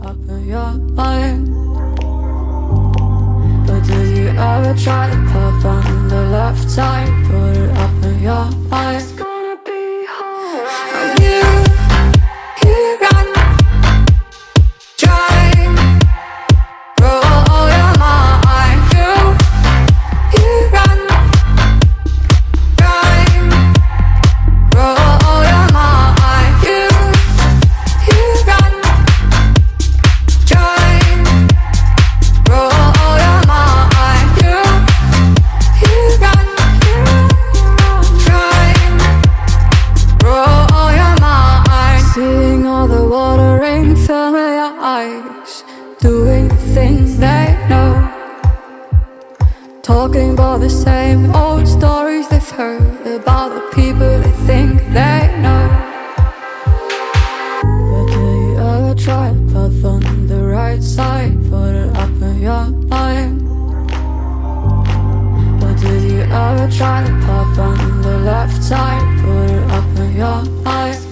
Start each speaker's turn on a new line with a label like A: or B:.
A: up in your mind. But did you ever try to puff on the left side? Put it up in your mind. It's gonna be alright. You run, drive, roll your mind. You run, drive, roll your mind. You run, drive, roll your mind. You run, drive, roll your mind. Seeing all the water rain fill your eyes, doing the things they know, talking about the same old stories they've heard about the people they think they know. But did you ever try to puff on the right side? Put it up in your mind. But did you ever try to puff on the left side? Put it up in your mind.